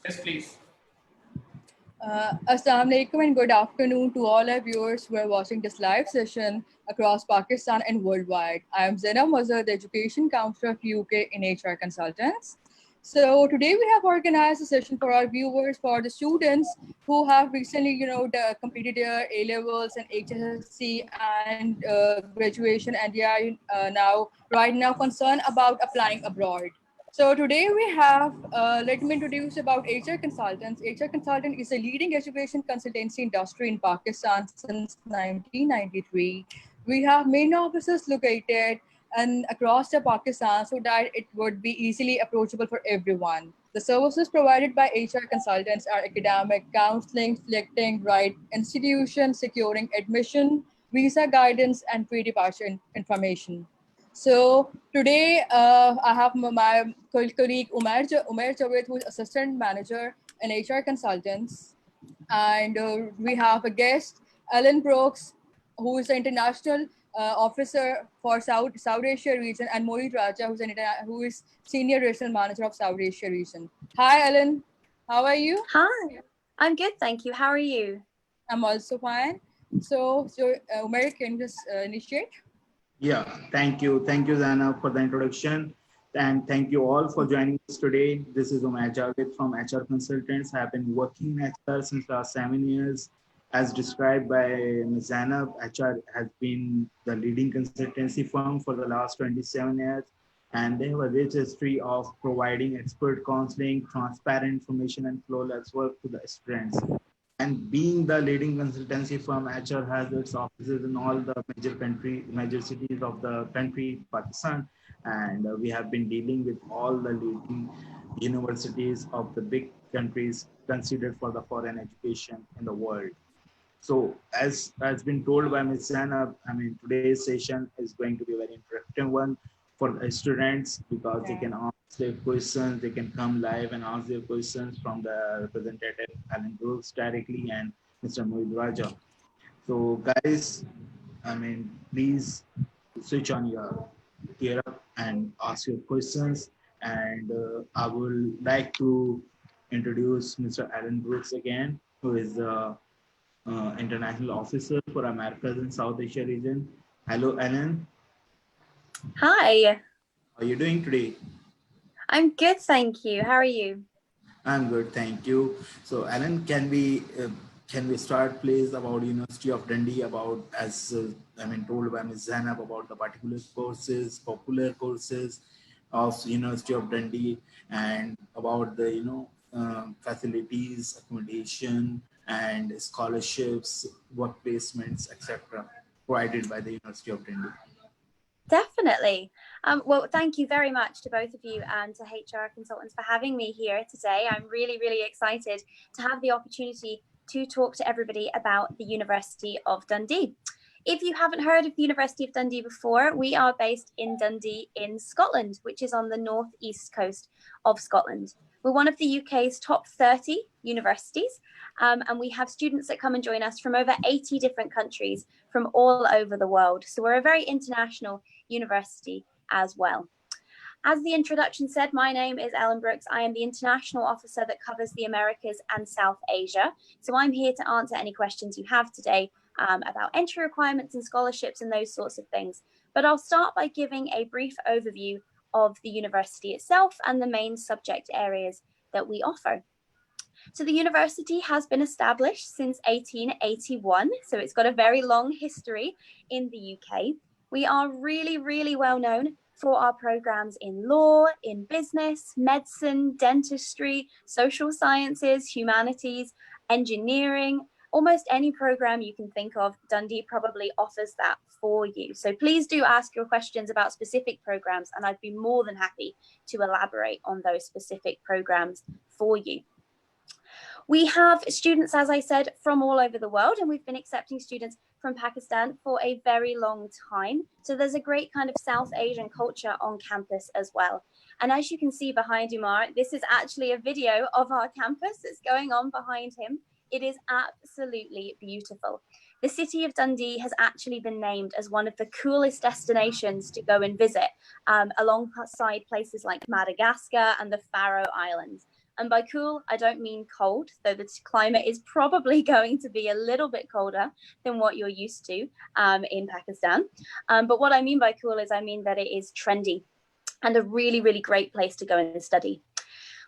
Yes, please. Assalamu alaikum and good afternoon to all our viewers who are watching this live session across Pakistan and worldwide. I am Zainab Mazhar, the Education Counselor of UK in HR Consultants. So today we have organized a session for our viewers, for the students who have recently, completed their A-levels and HSC and graduation, and they are right now concerned about applying abroad. So today we have, let me introduce about HR Consultants. HR Consultant is a leading education consultancy industry in Pakistan since 1993. We have main offices located and across the Pakistan so that it would be easily approachable for everyone. The services provided by HR Consultants are academic, counseling, selecting right institution, securing admission, visa guidance, and pre-departure information. So today I have my colleague Umair Javed, who is Assistant Manager in HR Consultants. And we have a guest, Alan Brooks, who is the International Officer for South Asia region, and Mohit Raja, who is Senior Regional Manager of South Asia region. Hi, Alan. How are you? Hi, I'm good, thank you. How are you? I'm also fine. So Umair, can you just initiate? Yeah, thank you. Thank you, Zana, for the introduction. And thank you all for joining us today. This is Umair Javed from HR Consultants. I have been working in HR since last 7 years. As described by Ms. Zainab, HR has been the leading consultancy firm for the last 27 years. And they have a rich history of providing expert counseling, transparent information, and flawless work to the students. And being the leading consultancy firm, HR has its offices in all the major cities of the country, Pakistan. And we have been dealing with all the leading universities of the big countries considered for the foreign education in the world. So as has been told by Ms. Zainab, I mean, today's session is going to be a very interactive one for the students because they can ask their questions, they can come live and ask their questions from the representative Alan Brooks directly and Mr. Mohit Raja. So guys, I mean, please switch on your gear up and ask your questions. And I would like to introduce Mr. Alan Brooks again, who is the International Officer for Americas and South Asia region. Hello, Alan. Hi. How are you doing today? I'm good, thank you. How are you? I'm good, thank you. So, Alan, can we start, please, about University of Dundee, about told by Ms. Zainab about the particular courses, popular courses of University of Dundee, and about the facilities, accommodation, and scholarships, work placements, etc., provided by the University of Dundee. Definitely. Well, thank you very much to both of you and to HR Consultants for having me here today. I'm really, really excited to have the opportunity to talk to everybody about the University of Dundee. If you haven't heard of the University of Dundee before, we are based in Dundee in Scotland, which is on the northeast coast of Scotland. We're one of the UK's top 30 universities, and we have students that come and join us from over 80 different countries from all over the world. So we're a very international university as well. As the introduction said, my name is Ellen Brooks. I am the International Officer that covers the Americas and South Asia. So I'm here to answer any questions you have today about entry requirements and scholarships and those sorts of things. But I'll start by giving a brief overview of the university itself and the main subject areas that we offer. So the university has been established since 1881, so it's got a very long history in the UK. We are really, really well known for our programs in law, in business, medicine, dentistry, social sciences, humanities, engineering. Almost any program you can think of, Dundee probably offers that for you. So please do ask your questions about specific programs, and I'd be more than happy to elaborate on those specific programs for you. We have students, as I said, from all over the world, and we've been accepting students from Pakistan for a very long time. So there's a great kind of South Asian culture on campus as well. And as you can see behind Umar, this is actually a video of our campus that's going on behind him. It is absolutely beautiful. The city of Dundee has actually been named as one of the coolest destinations to go and visit, alongside places like Madagascar and the Faroe Islands. And by cool, I don't mean cold, though the climate is probably going to be a little bit colder than what you're used to in Pakistan. But what I mean by cool is I mean that it is trendy and a really, really great place to go and study.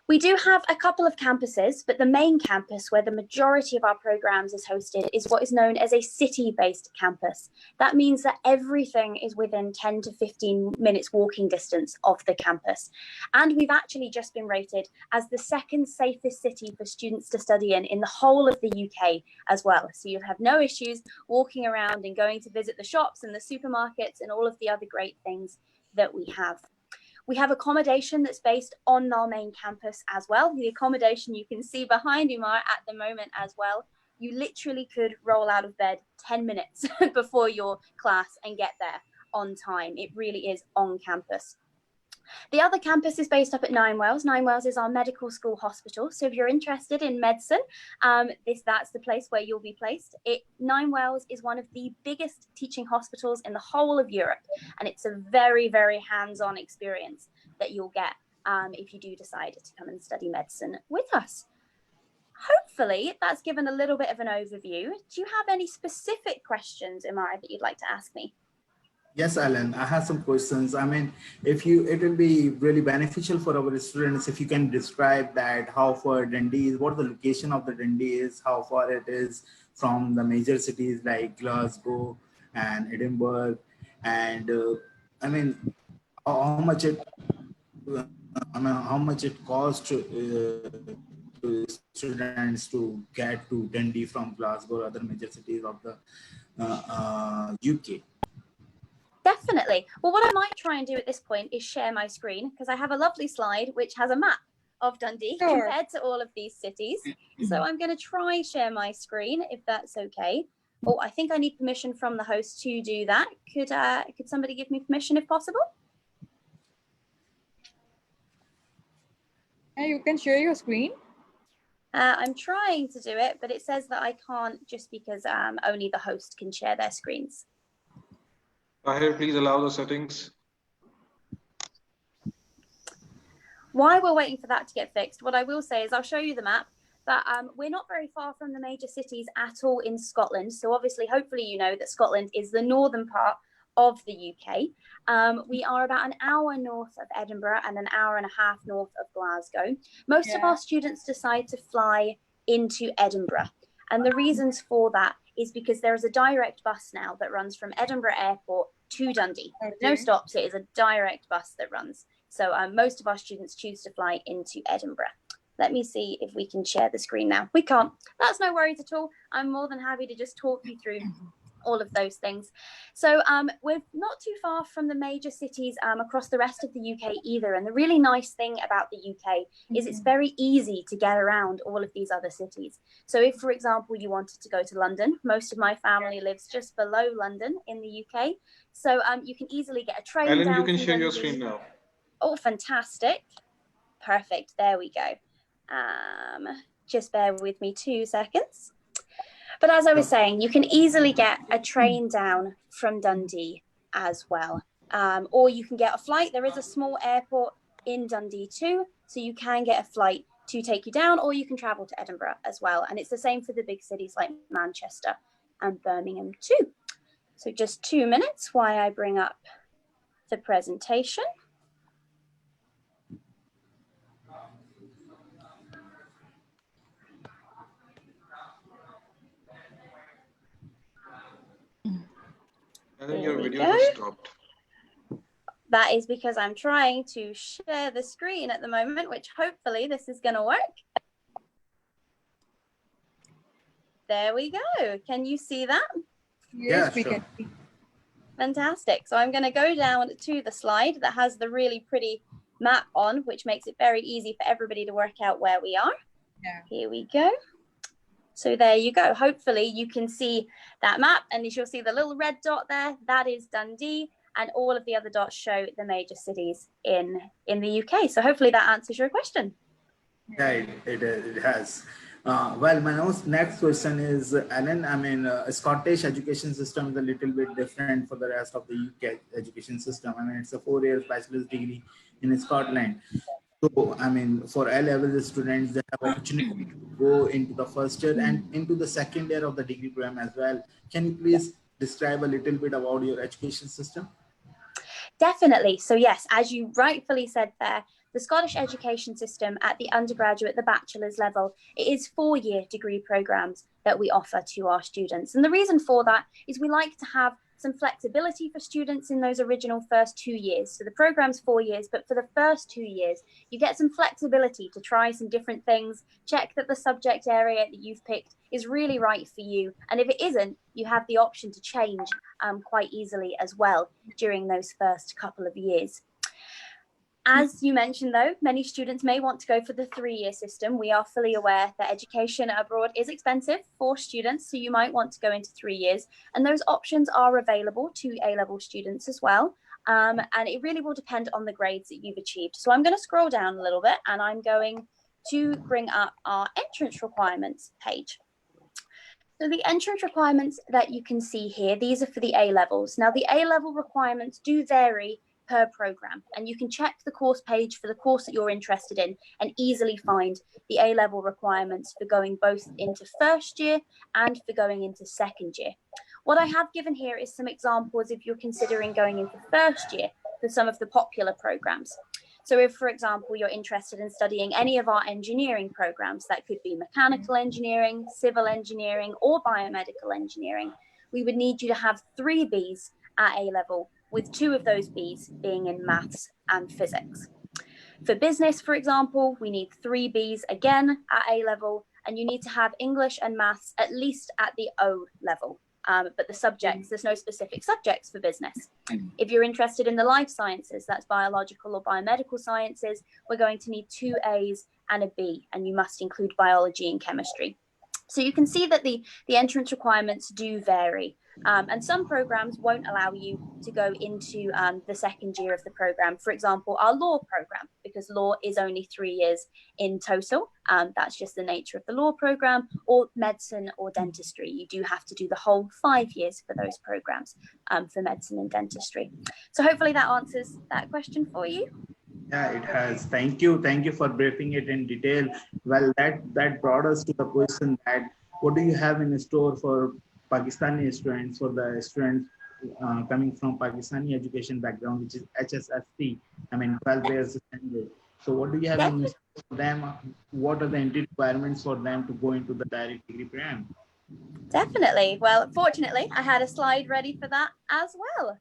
We do have a couple of campuses, but the main campus where the majority of our programs is hosted is what is known as a city-based campus. That means that everything is within 10 to 15 minutes walking distance of the campus. And we've actually just been rated as the second safest city for students to study in the whole of the UK as well. So you'll have no issues walking around and going to visit the shops and the supermarkets and all of the other great things that we have. We have accommodation that's based on our main campus as well. The accommodation you can see behind Umar at the moment as well. You literally could roll out of bed 10 minutes before your class and get there on time. It really is on campus. The other campus is based up at Nine Wells. Nine Wells is our medical school hospital. So if you're interested in medicine, that's the place where you'll be placed. Nine Wells is one of the biggest teaching hospitals in the whole of Europe. And it's a very, very hands-on experience that you'll get if you do decide to come and study medicine with us. Hopefully that's given a little bit of an overview. Do you have any specific questions, Umar, that you'd like to ask me? Yes, Alan, I have some questions. I mean, it will be really beneficial for our students if you can describe that, how far Dundee is, what the location of the Dundee is, how far it is from the major cities like Glasgow and Edinburgh, and I mean, how much it costs to students to get to Dundee from Glasgow or other major cities of the UK. Definitely. Well, what I might try and do at this point is share my screen, because I have a lovely slide which has a map of Dundee compared to all of these cities. So I'm going to try share my screen, if that's okay. Oh, I think I need permission from the host to do that. Could somebody give me permission if possible? You can share your screen. I'm trying to do it, but it says that I can't just because only the host can share their screens. Tahir, please allow the settings. While we're waiting for that to get fixed, what I will say is I'll show you the map, but we're not very far from the major cities at all in Scotland. So obviously, hopefully you know that Scotland is the northern part of the UK. We are about an hour north of Edinburgh and an hour and a half north of Glasgow. Most of our students decide to fly into Edinburgh. And the reasons for that is because there is a direct bus now that runs from Edinburgh Airport to Dundee. No stops, it is a direct bus that runs. So most of our students choose to fly into Edinburgh. Let me see if we can share the screen now. We can't. That's no worries at all. I'm more than happy to just talk you through all of those things. So we're not too far from the major cities across the rest of the UK either. And the really nice thing about the UK is it's very easy to get around all of these other cities. So if, for example, you wanted to go to London, most of my family lives just below London in the UK. So you can easily get a train Ellen, down. you can share your screen now. Oh, fantastic. Perfect. There we go. Just bear with me 2 seconds. But as I was saying, you can easily get a train down from Dundee as well. Or you can get a flight. There is a small airport in Dundee too. So you can get a flight to take you down, or you can travel to Edinburgh as well. And it's the same for the big cities like Manchester and Birmingham too. So just 2 minutes while I bring up the presentation. I think your video has stopped. That is because I'm trying to share the screen at the moment, which hopefully this is going to work. There we go. Can you see that? Yes, we can. Fantastic. So I'm going to go down to the slide that has the really pretty map on, which makes it very easy for everybody to work out where we are. Here we go. So there you go. Hopefully you can see that map, and you'll see the little red dot there. That is Dundee, and all of the other dots show the major cities in the UK. So hopefully that answers your question. Yeah, it has. Well, my next question is, Alan, I mean, Scottish education system is a little bit different for the rest of the UK education system. I mean, it's a 4-year bachelor's degree in Scotland. So, I mean, for A-level students, they have opportunity to go into the first year and into the second year of the degree program as well. Can you please describe a little bit about your education system? Definitely. So yes, as you rightfully said there, the Scottish education system at the undergraduate, the bachelor's level, it is 4-year degree programs that we offer to our students. And the reason for that is we like to have some flexibility for students in those original first 2 years. So the program's 4 years, but for the first 2 years, you get some flexibility to try some different things, check that the subject area that you've picked is really right for you. And if it isn't, you have the option to change quite easily as well during those first couple of years. As you mentioned, though, many students may want to go for the 3-year system. We are fully aware that education abroad is expensive for students, so you might want to go into 3 years. And those options are available to A-level students as well. And it really will depend on the grades that you've achieved. So I'm going to scroll down a little bit and I'm going to bring up our entrance requirements page. So the entrance requirements that you can see here, these are for the A-levels. Now the A-level requirements do vary per program, and you can check the course page for the course that you're interested in and easily find the A-level requirements for going both into first year and for going into second year. What I have given here is some examples if you're considering going into first year for some of the popular programs. So if, for example, you're interested in studying any of our engineering programs, that could be mechanical engineering, civil engineering, or biomedical engineering, we would need you to have 3 Bs at A-level, with 2 of those Bs being in maths and physics. For business, for example, we need 3 Bs again at A-level, and you need to have English and maths at least at the O level. But the subjects, there's no specific subjects for business. If you're interested in the life sciences, that's biological or biomedical sciences, we're going to need 2 As and a B, and you must include biology and chemistry. So you can see that the entrance requirements do vary. And some programs won't allow you to go into the second year of the program. For example, our law program, because law is only 3 years in total. That's just the nature of the law program, or medicine or dentistry. You do have to do the whole 5 years for those programs for medicine and dentistry. So hopefully that answers that question for you. Yeah, it has. Thank you. Thank you for briefing it in detail. Well, that brought us to the question that what do you have in store for Pakistani students, for the students coming from Pakistani education background, which is HSSC, I mean 12 years standard. So what do you have in store for them? What are the entry requirements for them to go into the direct degree program? Definitely. Well, fortunately, I had a slide ready for that as well.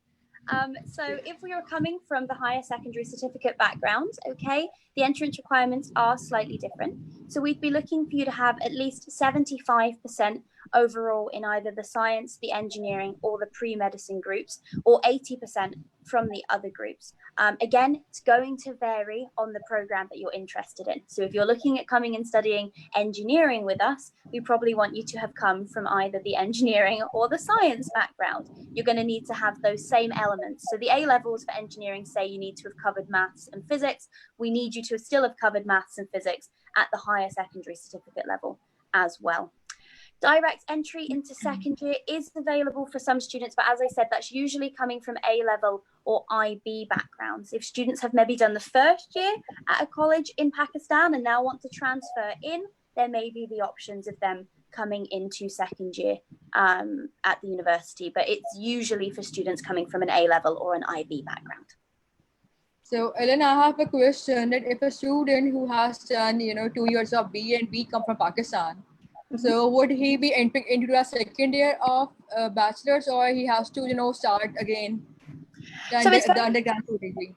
So if we are coming from the higher secondary certificate background, okay, the entrance requirements are slightly different. So we'd be looking for you to have at least 75% overall in either the science, the engineering, or the pre-medicine groups, or 80% from the other groups. Again, it's going to vary on the program that you're interested in. So if you're looking at coming and studying engineering with us, we probably want you to have come from either the engineering or the science background. You're going to need to have those same elements. So the A levels for engineering say you need to have covered maths and physics. We need you to still have covered maths and physics at the higher secondary certificate level as well. Direct entry into second year is available for some students, but as I said, that's usually coming from A-level or IB backgrounds. If students have maybe done the first year at a college in Pakistan and now want to transfer in, there may be the options of them coming into second year at the university, but it's usually for students coming from an A-level or an IB background. So, Ellen, I have a question that if a student who has done, 2 years of B and B come from Pakistan, so would he be entering into a second year of bachelor's, or he has to, start again the undergraduate degree?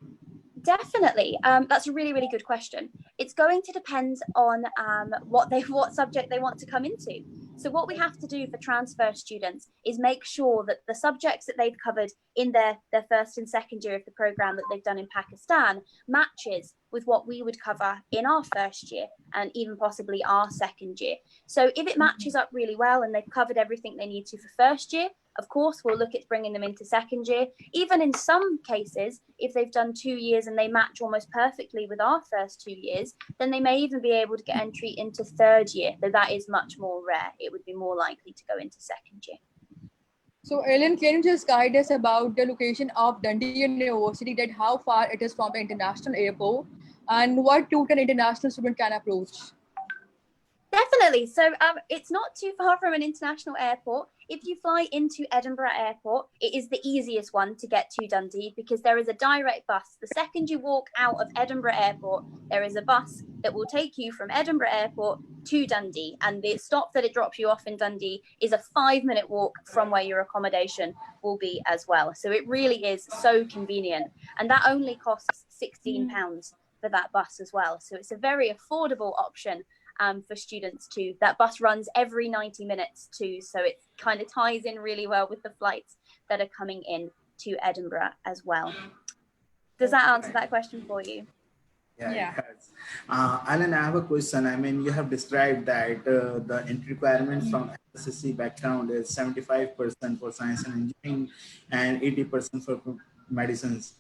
Definitely. That's a really, really good question. It's going to depend on what subject they want to come into. So what we have to do for transfer students is make sure that the subjects that they've covered in their first and second year of the program that they've done in Pakistan matches with what we would cover in our first year and even possibly our second year. So if it matches up really well and they've covered everything they need to for first year, of course, we'll look at bringing them into second year. Even in some cases, if they've done 2 years and they match almost perfectly with our first 2 years, then they may even be able to get entry into third year, though that is much more rare. It would be more likely to go into second year. So, Ellen, can you just guide us about the location of Dundee University, that how far it is from the international airport, and what route an international student can approach? Definitely. So it's not too far from an international airport. If you fly into Edinburgh Airport, it is the easiest one to get to Dundee because there is a direct bus. The second you walk out of Edinburgh Airport, there is a bus that will take you from Edinburgh Airport to Dundee. And the stop that it drops you off in Dundee is a 5-minute walk from where your accommodation will be as well. So it really is so convenient. And that only costs £16 for that bus as well. So it's a very affordable option for students too. That bus runs every 90 minutes too, so it kind of ties in really well with the flights that are coming in to Edinburgh as well. Does that answer that question for you? Yeah. It has. Alan, I have a question. I mean, you have described that the entry requirement from SSC background is 75% for science and engineering and 80% for medicines.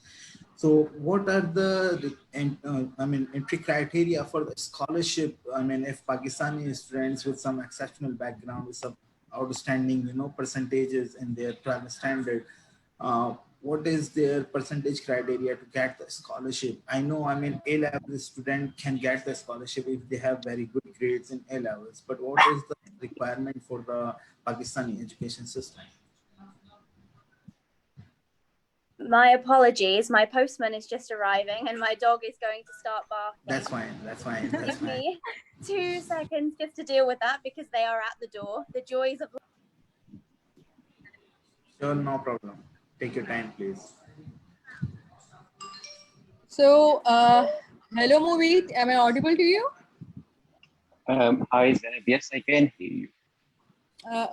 So what are the entry criteria for the scholarship? I mean, if Pakistani students with some exceptional background, with some outstanding, percentages in their private standard, what is their percentage criteria to get the scholarship? I know, I mean, A-level student can get the scholarship if they have very good grades in A-levels, but what is the requirement for the Pakistani education system? My apologies, my postman is just arriving and my dog is going to start barking. That's fine, that's fine, that's Give fine. me 2 seconds just to deal with that because they are at the door. The joys of... Sure, no problem. Take your time, please. So, hello, Moveet. Am I audible to you? Hi, Zainab. Yes, I can hear you.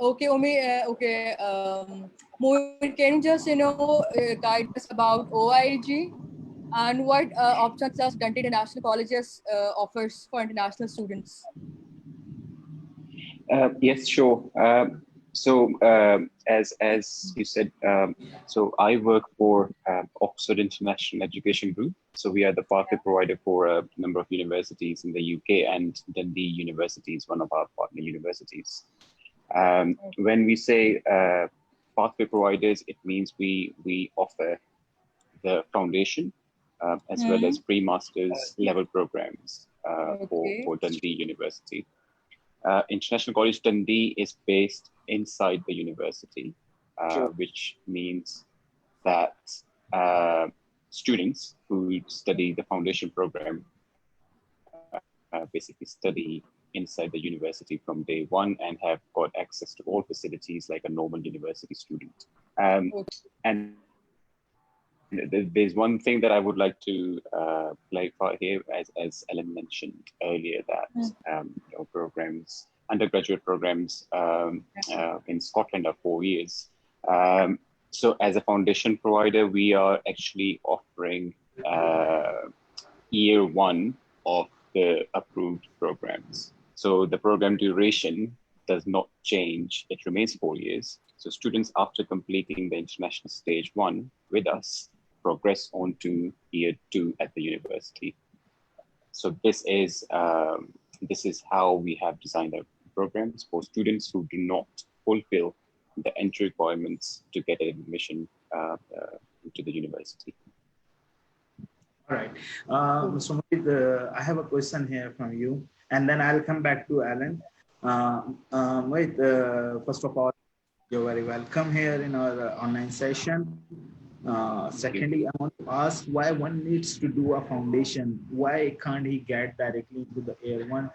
Okay, Moveet, can you just, guide us about OIG and what options does Dundee International Colleges offers for international students? Yes, sure. As you said, so I work for Oxford International Education Group. So we are the pathway provider for a number of universities in the UK, and Dundee University is one of our partner universities. When we say pathway providers, it means we offer the foundation as well as pre-masters level programs for Dundee University. International College Dundee is based inside the university, which means that students who study the foundation program basically study inside the university from day one and have got access to all facilities like a normal university student. And there's one thing that I would like to clarify here, as Ellen mentioned earlier, that programs, undergraduate programs in Scotland are 4 years. So as a foundation provider, we are actually offering year one of the approved programs. So the program duration does not change. It remains 4 years. So students, after completing the international stage one with us, progress on to year two at the university. So this is how we have designed our programs for students who do not fulfill the entry requirements to get admission to the university. All right, Mr. Mohit, I have a question here from you, and then I'll come back to Alan. First of all, you're very welcome here in our online session. Secondly, I want to ask why one needs to do a foundation. Why can't he get directly into the year one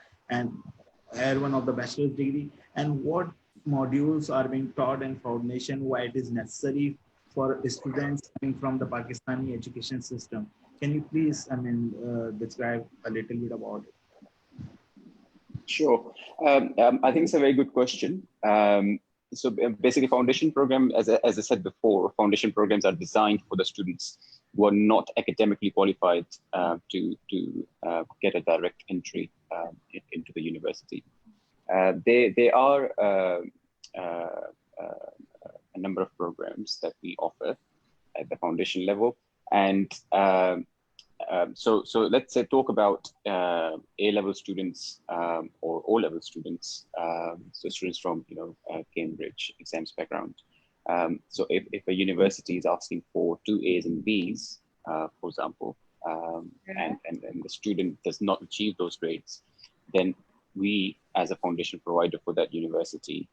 of the bachelor's degree? And what modules are being taught in foundation? Why it is necessary for students coming from the Pakistani education system? Can you please, describe a little bit about it? Sure. I think it's a very good question. So basically, foundation program, as I said before, foundation programs are designed for the students who are not academically qualified to get a direct entry into the university. There are a number of programs that we offer at the foundation level, and so let's say talk about A-level students or O-level students, so students from Cambridge exams background. So if a university is asking for 2 A's and B's, for example, and the student does not achieve those grades, then we, as a foundation provider for that university,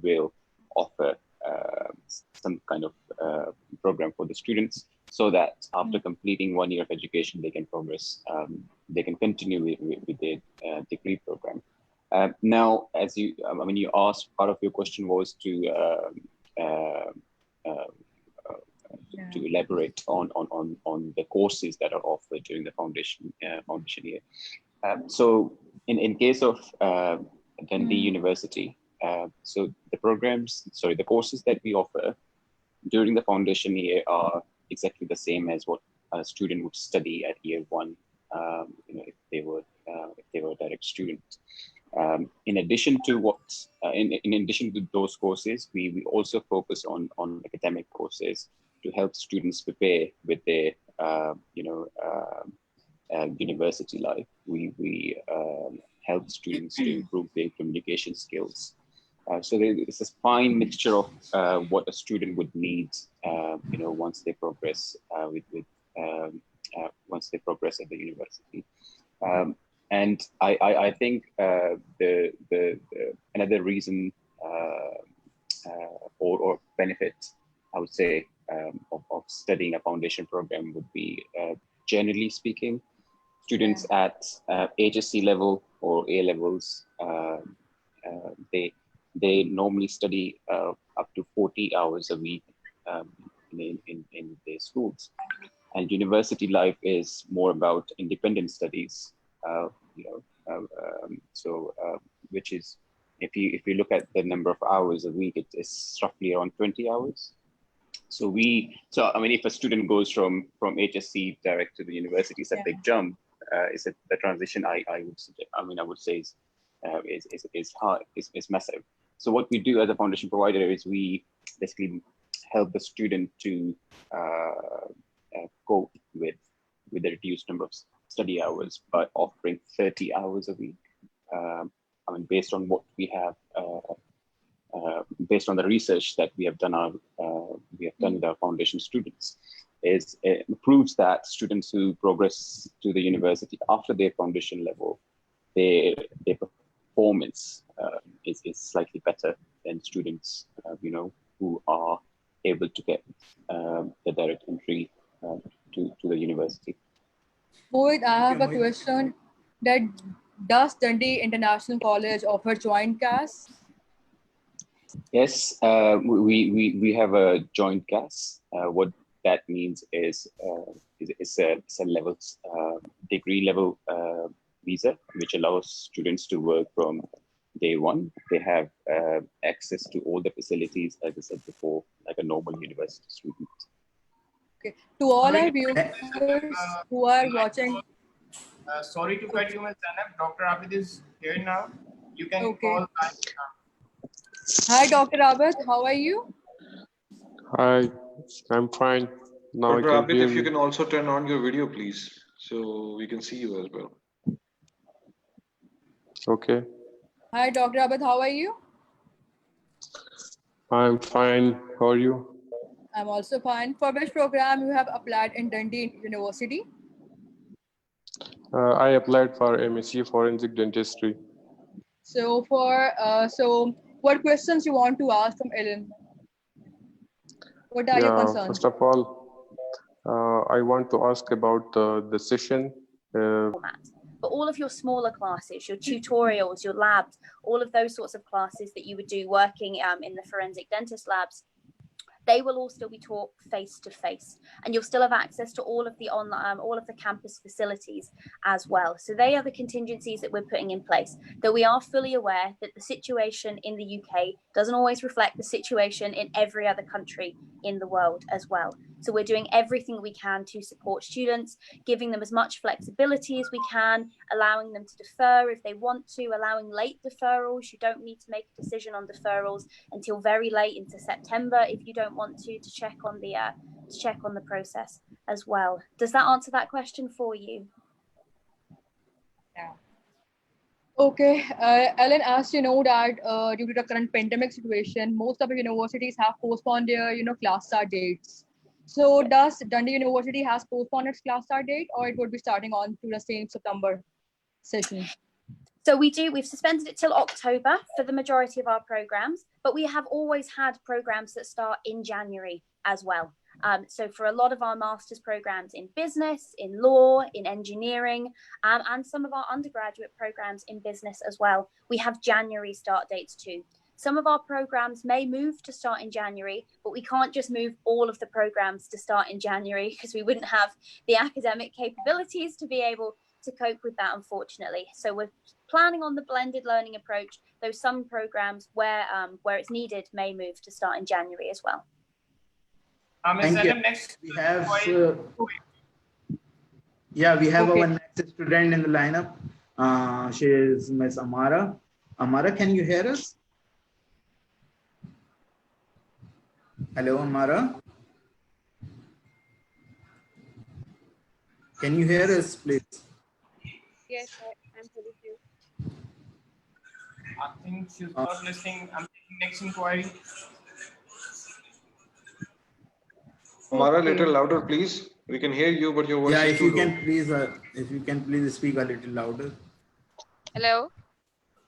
will offer some kind of program for the students, so that after completing 1 year of education, they can progress, they can continue with their degree program. Now, as you asked, part of your question was to elaborate on the courses that are offered during the foundation year. So in case of Dundee University, so the courses that we offer during the foundation year are exactly the same as what a student would study at year one, if they were a direct student. In addition to in addition to those courses, we also focus on academic courses to help students prepare with their university life. We help students to improve their communication skills. So there's this fine mixture of what a student would need, once they progress once they progress at the university. And I think the another reason or benefit, I would say, of studying a foundation program would be, generally speaking, students at HSC level or A levels, they normally study up to 40 hours a week in their schools. And university life is more about independent studies, which is, if you look at the number of hours a week, it's roughly around 20 hours. So if a student goes from HSC direct to the university, it's a big jump. It's the transition I would say is hard, is massive. So what we do as a foundation provider is we basically help the student to cope with the reduced number of study hours by offering 30 hours a week. Based on what we have, based on the research that we have done with our foundation students, it proves that students who progress to the university after their foundation level, their performance is slightly better than students who are able to get the direct entry to the university. Mohit, I have a question. Does Dundee International College offer joint CAS? Yes, we have a joint CAS. What that means is it's a levels degree level visa, which allows students to work from day one. They have access to all the facilities, as I said before, like a normal university student. Okay. To all our viewers who are watching. Sorry to cut you, Ms. Zainab. Dr. Abid is here now. You can call back. Hi, Dr. Abid. How are you? Hi, I'm fine. Now Dr. I can Abid, hear if you you. can also turn on your video, please, so we can see you as well. Okay. Hi, Dr. Abid. How are you? I'm fine. How are you? I'm also fine. For which program you have applied in Dundee University? I applied for MSc Forensic Dentistry. So what questions you want to ask from Ellen? What are your concerns? First of all, I want to ask about the session. Format. But all of your smaller classes, your tutorials, your labs, all of those sorts of classes that you would do working in the forensic dentist labs, they will all still be taught face to face, and you'll still have access to all of the online, all of the campus facilities as well. So they are the contingencies that we're putting in place, though we are fully aware that the situation in the UK doesn't always reflect the situation in every other country in the world as well. So we're doing everything we can to support students, giving them as much flexibility as we can, allowing them to defer if they want to, allowing late deferrals. You don't need to make a decision on deferrals until very late into September if you don't want to check on the process as well. Does that answer that question for you? Yeah. Okay, Ellen, as you know that due to the current pandemic situation, most of the universities have postponed their class start dates. So does Dundee University has postponed its class start date, or it would be starting on to the same September session? So we've suspended it till October for the majority of our programs, but we have always had programs that start in January as well. So for a lot of our master's programs in business, in law, in engineering, and some of our undergraduate programs in business as well, we have January start dates too. Some of our programs may move to start in January, but we can't just move all of the programs to start in January because we wouldn't have the academic capabilities to be able to cope with that, unfortunately. So we're planning on the blended learning approach, though some programs where it's needed may move to start in January as well. Thank you. Next, we have our next student in the lineup. She is Miss Amara. Amara, can you hear us? Hello, Amara. Can you hear us, please? Yes, I'm ready to. I think she's not listening. I'm taking next inquiry. Amara, little louder, please. We can hear you, but your voice is too low. If you can please speak a little louder. Hello.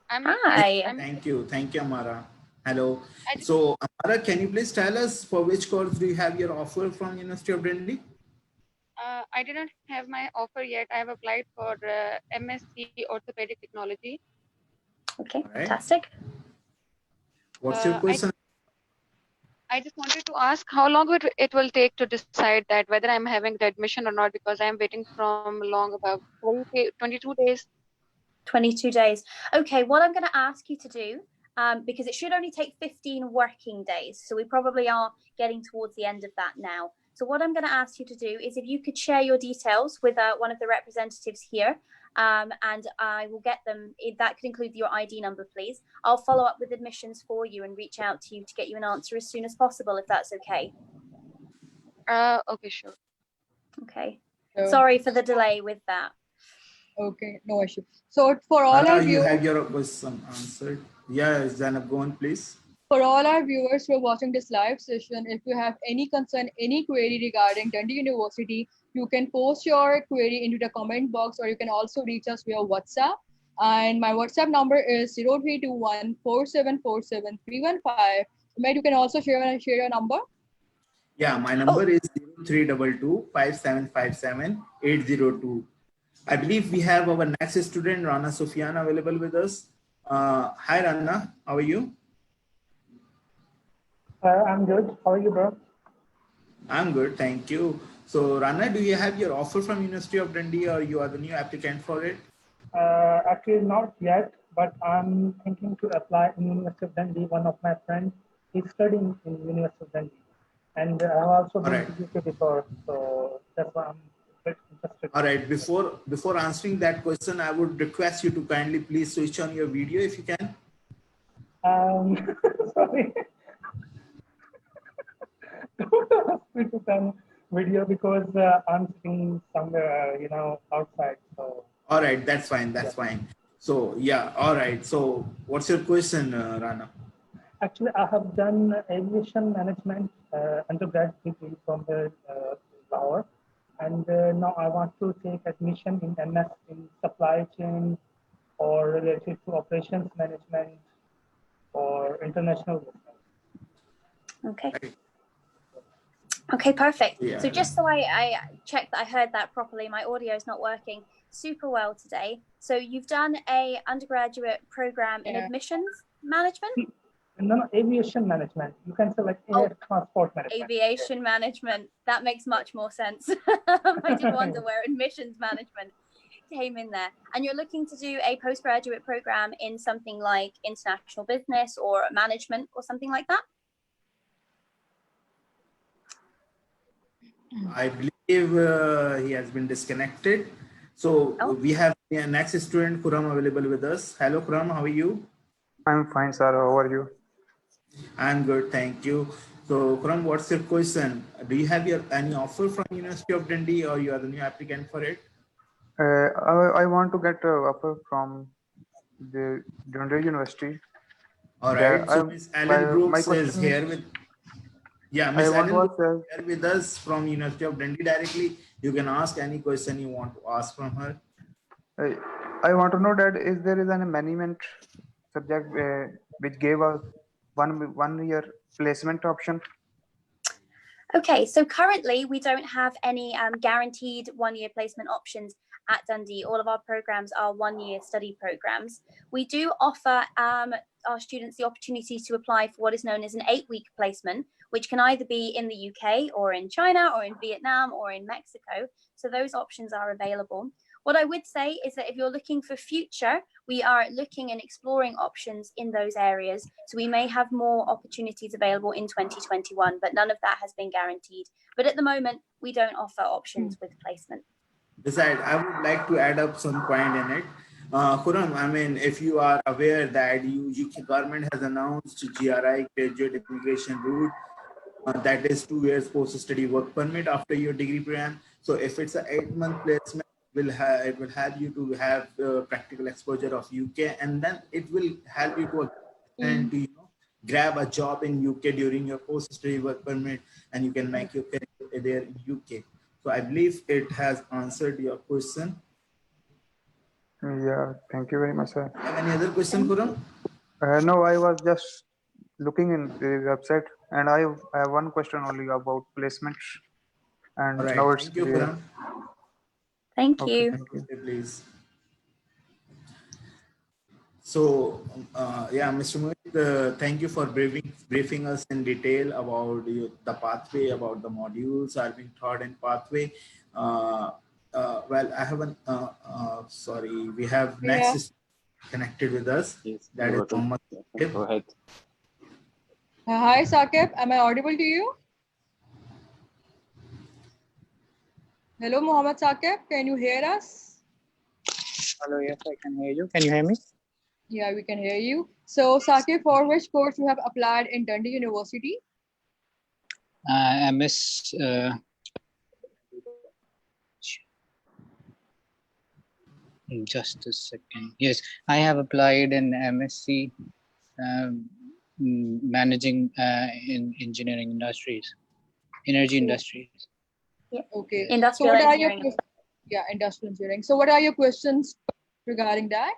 Hi. Thank you, Amara. Hello. So, Amara, can you please tell us for which course do you have your offer from University of Dundee? I didn't have my offer yet. I have applied for MSc Orthopedic Technology. Okay, right. Fantastic. What's your question? I just wanted to ask how long it will take to decide that whether I'm having the admission or not, because I'm waiting from long about 22 days. 22 days. Okay, what I'm going to ask you to do, because it should only take 15 working days, so we probably are getting towards the end of that now. So what I'm going to ask you to do is if you could share your details with one of the representatives here, and I will get them. If that could include your ID number, please. I'll follow up with admissions for you and reach out to you to get you an answer as soon as possible, if that's okay. Okay, sure. Okay. Sorry for the delay with that. Okay, no issue. So for all our viewers, you have your question answered. Yeah, Zainab, go on, please. For all our viewers who are watching this live session, if you have any concern, any query regarding Dundee University, you can post your query into the comment box, or you can also reach us via WhatsApp. And my WhatsApp number is 0321 4747 315. Matt, you can also share your number. Yeah, my number is 0322 5757 802. I believe we have our next student, Rana Sufyan, available with us. Hi, Rana. How are you? I'm good. How are you, bro? I'm good, thank you. So, Rana, do you have your offer from University of Dundee, or you are the new applicant for it? Actually, not yet, but I'm thinking to apply in University of Dundee. One of my friends is studying in University of Dundee, and I've also been to UK before, so that's why I'm a bit interested. All right. Before answering that question, I would request you to kindly please switch on your video if you can. Sorry. Don't ask me to turn video because I'm sitting somewhere, outside. So. All right, that's fine. That's fine. So yeah, all right. So what's your question, Rana? Actually, I have done aviation management undergrad degree from the Lahore, and now I want to take admission in MS in supply chain or related to operations management or international business. Okay. Okay, perfect. Yeah. So just so I check that I heard that properly, my audio is not working super well today. So you've done a undergraduate program in admissions management? No, aviation management. You can say like air transport management. Aviation management. That makes much more sense. I did wonder where admissions management came in there. And you're looking to do a postgraduate program in something like international business or management or something like that? I believe he has been disconnected. So we have the next student, Khurram, available with us. Hello, Khurram, how are you? I'm fine, sir. How are you? I'm good, thank you. So, Khurram, what's your question? Do you have any offer from University of Dundee, or you are the new applicant for it? I want to get an offer from the Dundee University. All right. So, Ms. Ellen Brooks is here with. Yeah, Miss Ellen is here with us from University of Dundee directly. You can ask any question you want to ask from her. I want to know that is there is an management subject which gave us one year placement option? Okay, so currently we don't have any guaranteed one-year placement options at Dundee. All of our programs are one-year study programs. We do offer our students the opportunity to apply for what is known as an 8-week placement, which can either be in the UK or in China or in Vietnam or in Mexico. So those options are available. What I would say is that if you're looking for future, we are looking and exploring options in those areas. So we may have more opportunities available in 2021, but none of that has been guaranteed. But at the moment, we don't offer options with placement. Besides, I would like to add up some point in it. Khurram, I mean, if you are aware that UK government has announced GRI, graduate immigration route, that is 2 years post-study work permit after your degree program. So if it's an 8-month placement, it will help you to have practical exposure of UK, and then it will help you to grab a job in UK during your post-study work permit, and you can make your career there in UK. So I believe it has answered your question. Yeah, thank you very much, sir. Have any other question, Khurram? No, I was just looking in the website, and I have one question only about placements. And right. now it's Thank you, Khurram. Thank you. Thank you. Please. So, yeah, Mr. Mohit, thank you for briefing us in detail about the pathway, about the modules are being taught in pathway. Well, I have sorry, we have next connected with us. Yes, that is Mohammed. Go ahead. Hi, Saqib. Am I audible to you? Hello, Mohammed Saqib. Can you hear us? Hello, yes, I can hear you. Can you hear me? Yeah, we can hear you. So, Saqib, for which course you have applied in Dundee University? MS. Just a second. Yes, I have applied in MSc managing in engineering industries, energy industries. Yeah. Okay. Industrial engineering. Industrial engineering. So, what are your questions regarding that?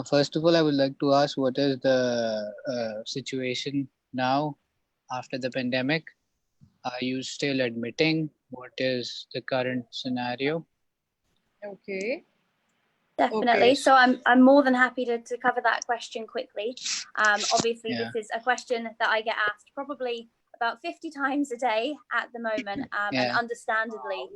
First of all, I would like to ask, what is the situation now after the pandemic? Are you still admitting? What is the current scenario? Okay. Definitely. Okay. So I'm more than happy to cover that question quickly. Obviously, this is a question that I get asked probably about 50 times a day at the moment, and understandably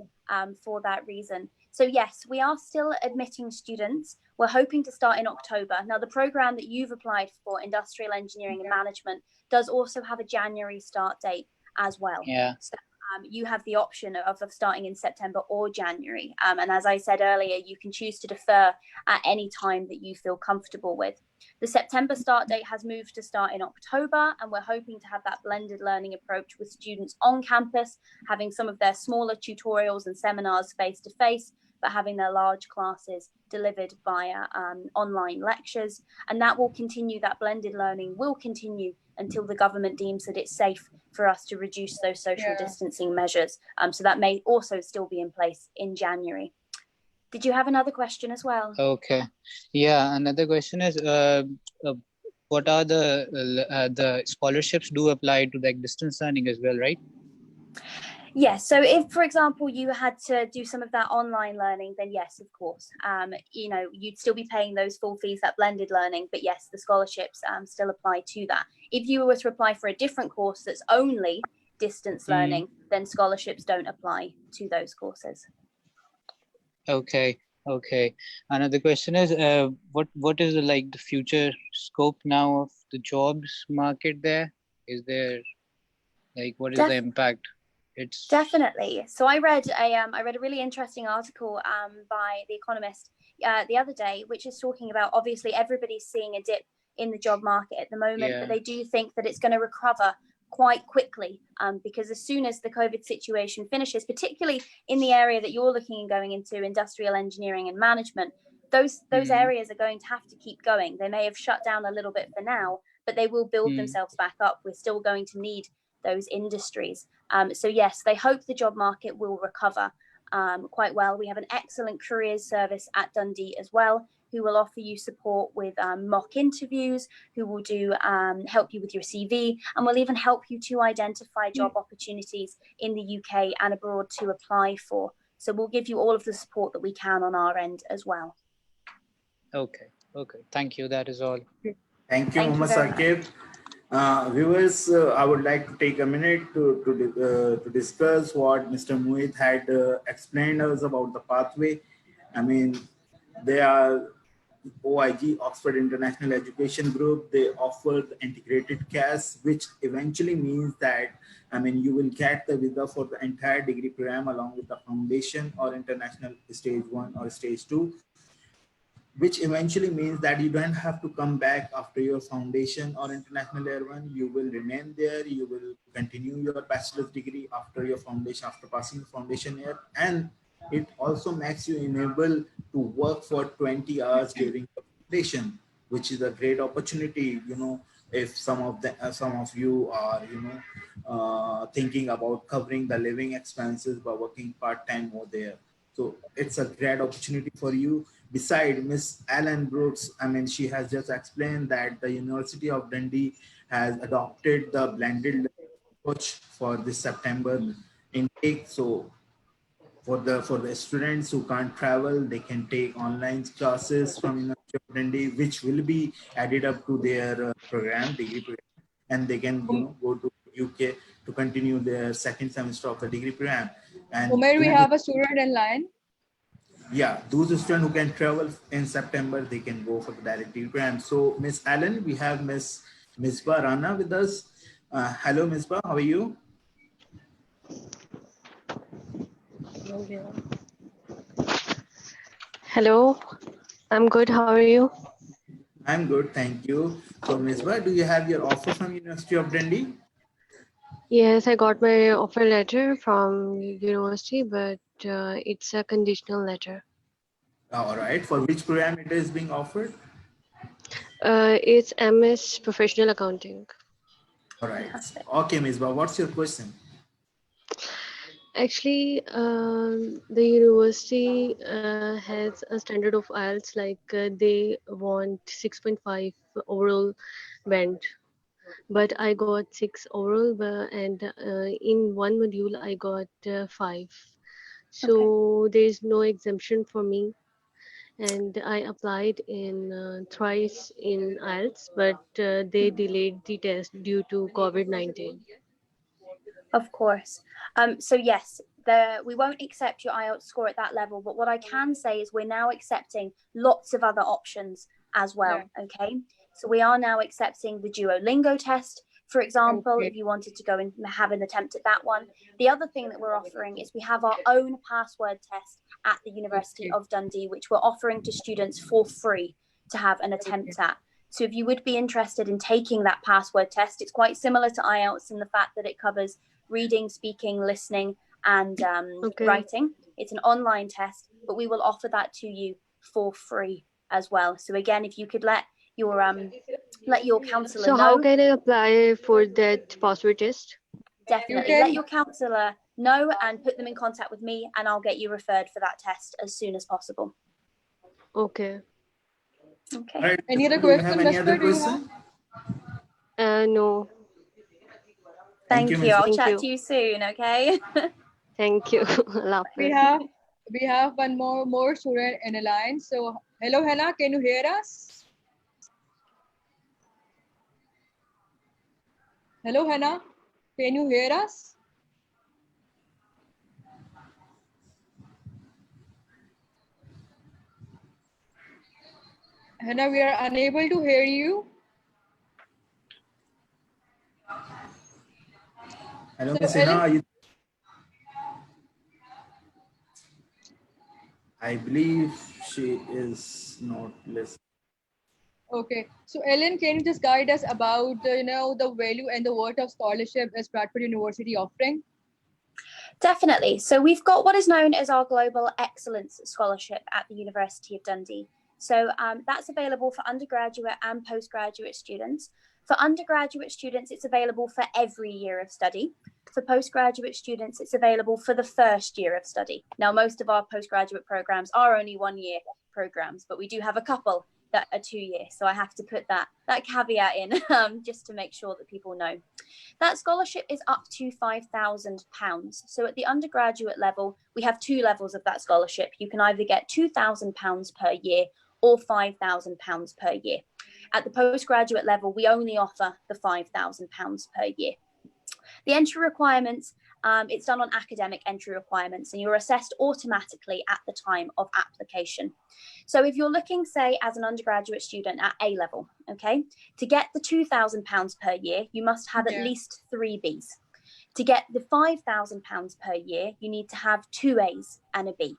for that reason. So yes, we are still admitting students. We're hoping to start in October. Now, the program that you've applied for, Industrial Engineering and Management, does also have a January start date as well. Yeah. So, you have the option of starting in September or January. And as I said earlier, you can choose to defer at any time that you feel comfortable with. The September start date has moved to start in October, and we're hoping to have that blended learning approach with students on campus, having some of their smaller tutorials and seminars face-to-face, but having their large classes delivered via online lectures. And that will continue, that blended learning will continue until the government deems that it's safe for us to reduce those social distancing measures. So that may also still be in place in January. Did you have another question as well? Okay. Yeah, another question is, what are the scholarships do apply to the distance learning as well, right? Yes. So if, for example, you had to do some of that online learning, then yes, of course, you'd still be paying those full fees, that blended learning. But yes, the scholarships still apply to that. If you were to apply for a different course that's only distance learning, then scholarships don't apply to those courses. Okay. Okay. Another question is, what is the future scope now of the jobs market there? Is there what is the impact? It's definitely. So I read a really interesting article by The Economist the other day, which is talking about, obviously everybody's seeing a dip in the job market at the moment, but they do think that it's going to recover quite quickly because as soon as the COVID situation finishes, particularly in the area that you're looking and going into, industrial engineering and management, those areas are going to have to keep going. They may have shut down a little bit for now, but they will build themselves back up. We're still going to need those industries. So yes, they hope the job market will recover quite well. We have an excellent careers service at Dundee as well, who will offer you support with mock interviews, who will do help you with your CV, and will even help you to identify job opportunities in the UK and abroad to apply for. So we'll give you all of the support that we can on our end as well. Okay. Thank you. That is all. Thank you, Muhammad Saqib. Viewers, I would like to take a minute to discuss what Mr. Muhit had explained us about the pathway. I mean, they are OIG, Oxford International Education Group. They offer the integrated CAS, which eventually means that, I mean, you will get the visa for the entire degree program along with the foundation or international stage 1 or stage 2. Which eventually means that you don't have to come back after your foundation or international year 1. You will remain there. You will continue your bachelor's degree after your foundation, after passing the foundation year. And it also makes you enable to work for 20 hours during the foundation, which is a great opportunity. You know, if some of you are, thinking about covering the living expenses by working part-time over there. So it's a great opportunity for you. Beside Miss Ellen Brooks, I mean, she has just explained that the University of Dundee has adopted the blended approach for this September intake. So for the students who can't travel, they can take online classes from University of Dundee, which will be added up to their degree program, and they can go to UK to continue their second semester of the degree program. And Umair, we have a student in line. Yeah, those students who can travel in September, they can go for the direct degree program. So, Miss Allen, we have Miss Misbah Rana with us. Hello, Misbah, how are you? Hello, I'm good. How are you? I'm good, thank you. So, Misbah, do you have your offer from University of Dundee? Yes, I got my offer letter from university, but it's a conditional letter. All right. For which program it is being offered? It's MS Professional Accounting. All right. Okay, Misbah, what's your question? Actually, the university has a standard of IELTS, like they want 6.5 overall band, but I got 6 overall, and in one module I got 5. So there is no exemption for me, and I applied in thrice in IELTS, but they delayed the test due to COVID-19. Of course. So yes, we won't accept your IELTS score at that level, but what I can say is we're now accepting lots of other options as well. Okay, so we are now accepting the Duolingo test, for example, if you wanted to go and have an attempt at that one. The other thing that we're offering is we have our own password test at the University of Dundee, which we're offering to students for free to have an attempt at. So if you would be interested in taking that password test, it's quite similar to IELTS in the fact that it covers reading, speaking, listening, and writing. It's an online test, but we will offer that to you for free as well. So again, if you could let your counselor know. So how can I apply for that password test? Definitely let your counselor know and put them in contact with me, and I'll get you referred for that test as soon as possible. Okay. Okay. Right. Any other question? Any other question? No. Thank you. I'll chat to you soon. Okay. Thank you. We have one more student in the line. So hello, Hannah, can you hear us? Hello, Hannah, can you hear us? Hannah, we are unable to hear you. Hello, Miss Hannah, are you? I believe she is not listening. Okay, so Ellen, can you just guide us about the value and the worth of scholarship is Bradford University offering? Definitely. So we've got what is known as our Global Excellence Scholarship at the University of Dundee. So that's available for undergraduate and postgraduate students. For undergraduate students, it's available for every year of study. For postgraduate students, it's available for the first year of study. Now, most of our postgraduate programs are only 1 year programs, but we do have a couple that are 2 years. So I have to put that caveat in just to make sure that people know. That scholarship is up to £5,000. So at the undergraduate level, we have 2 levels of that scholarship. You can either get £2,000 per year or £5,000 per year. At the postgraduate level, we only offer the £5,000 per year. The entry requirements, it's done on academic entry requirements, and you're assessed automatically at the time of application. So if you're looking, say, as an undergraduate student at A level, okay, to get the £2,000 per year, you must have at least 3 Bs. To get the £5,000 per year, you need to have 2 As and a B.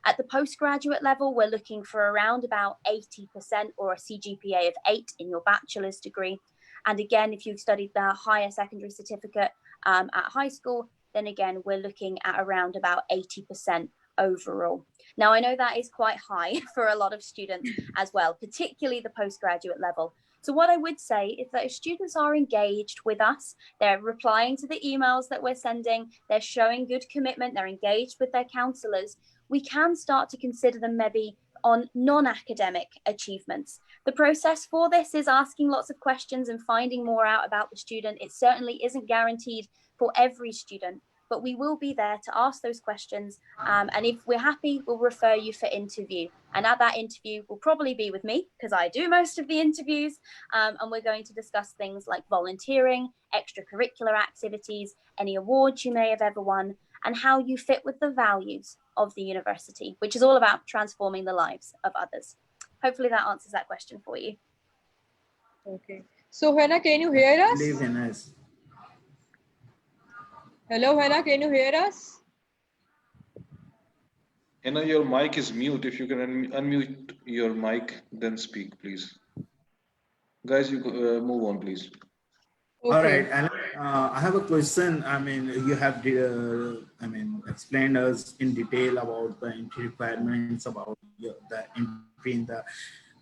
At the postgraduate level, we're looking for around about 80% or a CGPA of 8 in your bachelor's degree. And again, if you've studied the higher secondary certificate at high school, then again, we're looking at around about 80% overall. Now, I know that is quite high for a lot of students as well, particularly the postgraduate level. So what I would say is that if students are engaged with us, they're replying to the emails that we're sending, they're showing good commitment, they're engaged with their counsellors, we can start to consider them maybe on non-academic achievements. The process for this is asking lots of questions and finding more out about the student. It certainly isn't guaranteed for every student, but we will be there to ask those questions. And if we're happy, we'll refer you for interview. And at that interview will probably be with me, because I do most of the interviews. And we're going to discuss things like volunteering, extracurricular activities, any awards you may have ever won, and how you fit with the values of the university, which is all about transforming the lives of others. Hopefully that answers that question for you. Okay. So Hannah, can you hear us? Hello, Hannah, can you hear us? Hannah, your mic is mute. If you can unmute your mic, then speak, please. Guys, you move on, please. Okay. All right, Alan, I have a question. I mean, you have explained us in detail about the entry requirements, about the entry in the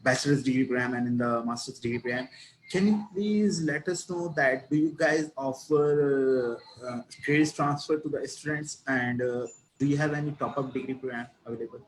bachelor's degree program and in the master's degree program. Can you please let us know that do you guys offer credits transfer to the students, and do you have any top-up degree program available?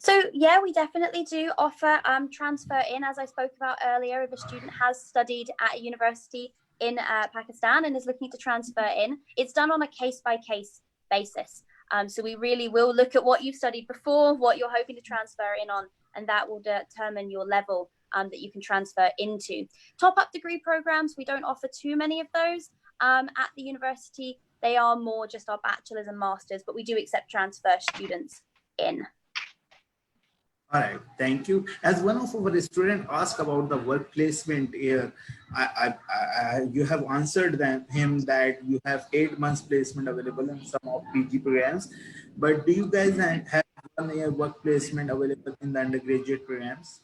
So yeah, we definitely do offer transfer in, as I spoke about earlier. If a student has studied at a university in Pakistan and is looking to transfer in, it's done on a case-by-case basis. So we really will look at what you've studied before, what you're hoping to transfer in on, and that will determine your level that you can transfer into. Top-up degree programs, we don't offer too many of those at the university. They are more just our bachelor's and master's, but we do accept transfer students in. All right, thank you. As one of our students asked about the work placement here, you have answered him that you have 8 months placement available in some of PG programs, but do you guys have 1 year work placement available in the undergraduate programs?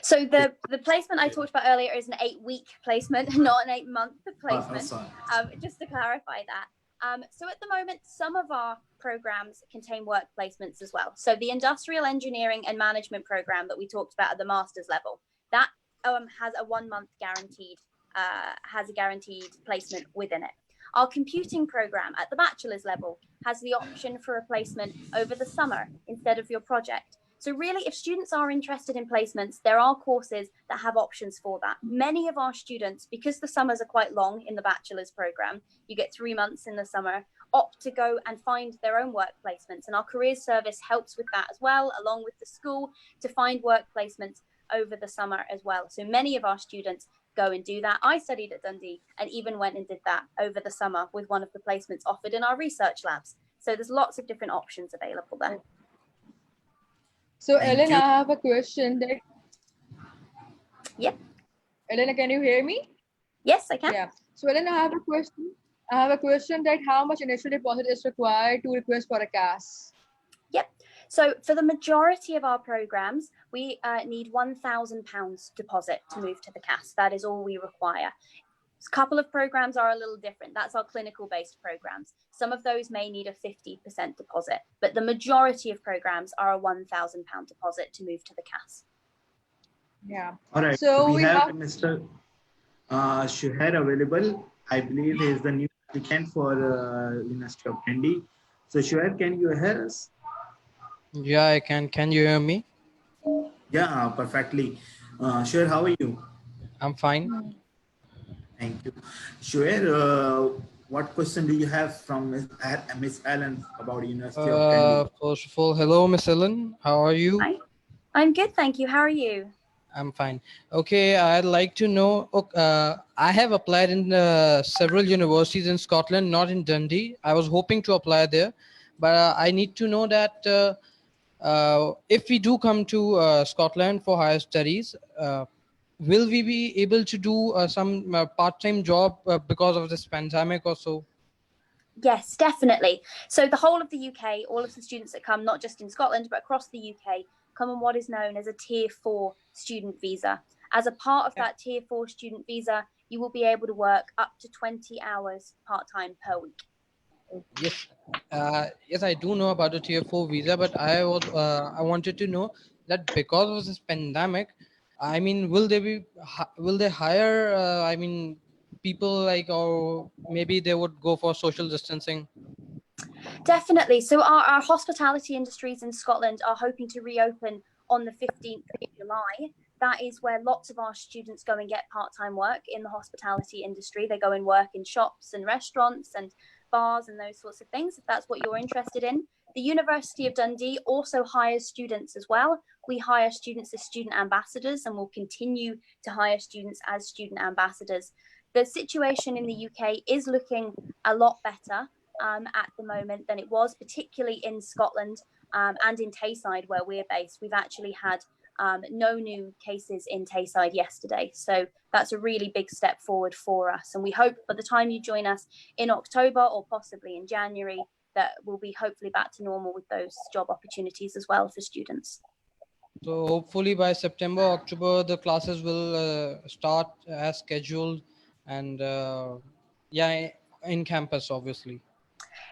So the placement I talked about earlier is an 8-week placement, not an 8-month placement, just to clarify that. So at the moment, some of our programs contain work placements as well. So the industrial engineering and management program that we talked about at the master's level, that has a 1-month guaranteed, has a guaranteed placement within it. Our computing program at the bachelor's level has the option for a placement over the summer instead of your project. So really, if students are interested in placements, there are courses that have options for that. Many of our students, because the summers are quite long in the bachelor's program, you get 3 months in the summer, opt to go and find their own work placements. And our careers service helps with that as well, along with the school, to find work placements over the summer as well. So many of our students go and do that. I studied at Dundee and even went and did that over the summer with one of the placements offered in our research labs. So there's lots of different options available there. So Ellen, I have a question that. Yeah. Ellen, can you hear me? Yes, I can. Yeah. So Ellen, I have a question. That how much initial deposit is required to request for a CAS? Yep. So for the majority of our programs, we need £1,000 deposit to move to the CAS. That is all we require. A couple of programs are a little different. That's our clinical-based programs. Some of those may need a 50% deposit, but the majority of programs are a £1,000 deposit to move to the CAS. Yeah. All right. So We we have have Mr. Shuhair available. I believe he is the new applicant for University of Dundee. So Shuhair, can you hear us? Yeah, I can. Can you hear me? Yeah, perfectly. Shuhair, how are you? I'm fine. Thank you. Shuhair, what question do you have from Miss Allen about University of Dundee? First of all, hello, Miss Ellen. How are you? Hi. I'm good, thank you. How are you? I'm fine. Okay, I'd like to know. I have applied in several universities in Scotland, not in Dundee. I was hoping to apply there, but I need to know that if we do come to Scotland for higher studies, will we be able to do some part-time job because of this pandemic or so? Yes, definitely. So the whole of the UK, all of the students that come, not just in Scotland, but across the UK, come on what is known as a Tier 4 student visa. As a part of that Tier 4 student visa, you will be able to work up to 20 hours part-time per week. Yes, yes, I do know about the Tier 4 visa, but I wanted to know that because of this pandemic, I mean, will they hire, I mean, people like, or maybe they would go for social distancing? Definitely. So our hospitality industries in Scotland are hoping to reopen on the 15th of July. That is where lots of our students go and get part-time work in the hospitality industry. They go and work in shops and restaurants and bars and those sorts of things, if that's what you're interested in. The University of Dundee also hires students as well. We hire students as student ambassadors and will continue to hire students as student ambassadors. The situation in the UK is looking a lot better at the moment than it was, particularly in Scotland and in Tayside, where we're based. We've actually had no new cases in Tayside yesterday. So that's a really big step forward for us. And we hope by the time you join us in October or possibly in January, that we'll be hopefully back to normal with those job opportunities as well for students. So hopefully by September, October, the classes will start as scheduled and yeah, in campus, obviously.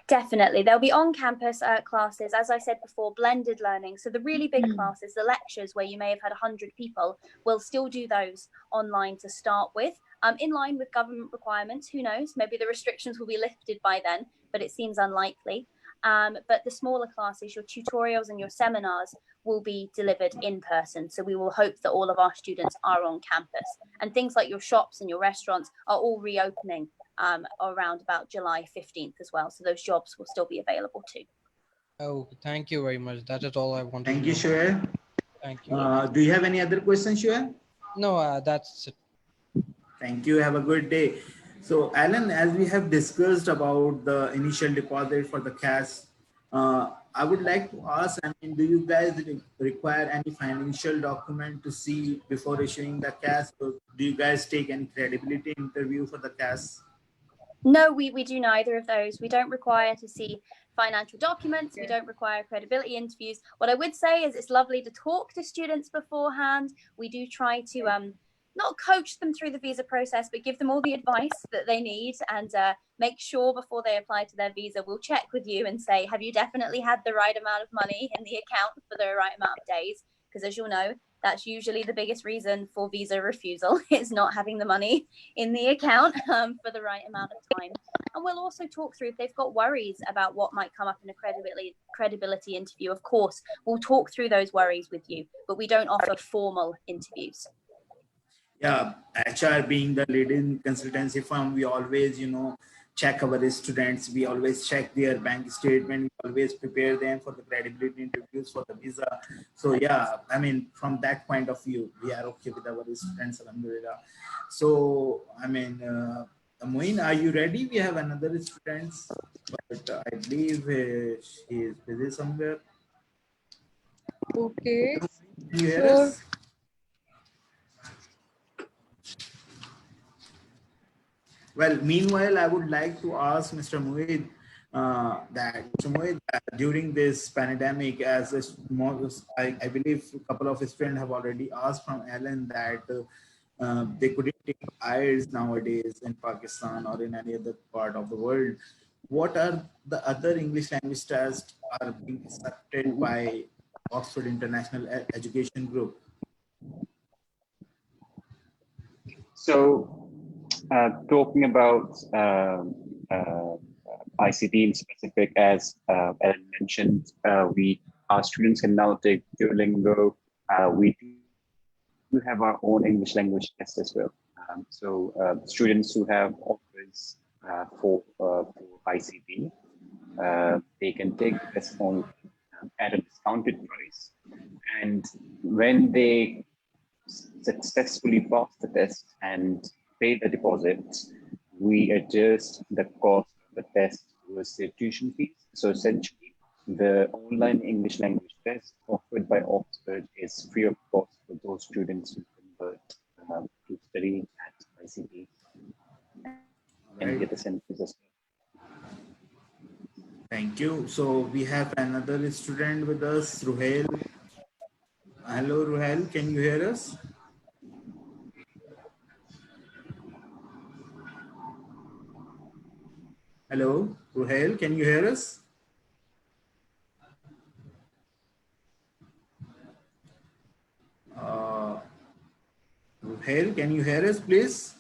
Definitely. There'll be on-campus classes, as I said before, blended learning. So the really big classes, the lectures where you may have had 100 people, we'll still do those online to start with, in line with government requirements. Who knows? Maybe the restrictions will be lifted by then, but it seems unlikely. But the smaller classes, your tutorials and your seminars will be delivered in person. So we will hope that all of our students are on campus. And things like your shops and your restaurants are all reopening around about July 15th as well. So those jobs will still be available too. Oh, thank you very much. That is all I wanted Thank to you, know. Shuhair. Thank you. Do you have any other questions, Shuhair? No, that's it. Thank you. Have a good day. So, Alan, as we have discussed about the initial deposit for the cash, I would like to ask, I mean, do you guys require any financial document to see before issuing the cash? Or do you guys take any credibility interview for the cash? No, we do neither of those. We don't require to see financial documents. We don't require credibility interviews. What I would say is it's lovely to talk to students beforehand. We do try to not coach them through the visa process, but give them all the advice that they need and make sure before they apply to their visa, we'll check with you and say, have you definitely had the right amount of money in the account for the right amount of days? Because as you'll know, that's usually the biggest reason for visa refusal is not having the money in the account for the right amount of time. And we'll also talk through if they've got worries about what might come up in a credibility interview. Of course, we'll talk through those worries with you, but we don't offer formal interviews. Yeah, HR being the leading consultancy firm, we always, check our students. We always check their bank statement. We always prepare them for the credibility interviews for the visa. So yeah, I mean, from that point of view, we are okay with our students. Alhamdulillah. So, I mean, Moin, are you ready? We have another student, but I believe she is busy somewhere. Okay. Can you hear So, us? Well, meanwhile, I would like to ask Mr. Mohit during this pandemic, as I believe a couple of students have already asked from Alan that they couldn't take IELTS nowadays in Pakistan or in any other part of the world. What are the other English language tests are being accepted by Oxford International Education Group? So, talking about ICT in specific, as Ellen mentioned, our students can now take Duolingo. We do have our own English language test as well. So students who have offers for ICT, they can take the test on at a discounted price. And when they successfully pass the test and pay the deposit, we adjust the cost of the test towards their tuition fees. So essentially, the online English language test offered by Oxford is free of cost for those students who convert to study at ICT and get the centers as well. Thank you. So we have another student with us, Ruhail. Hello, Ruhail. Can you hear us? Hello, Ruhail. Can you hear us? Ruhail, can you hear us, please?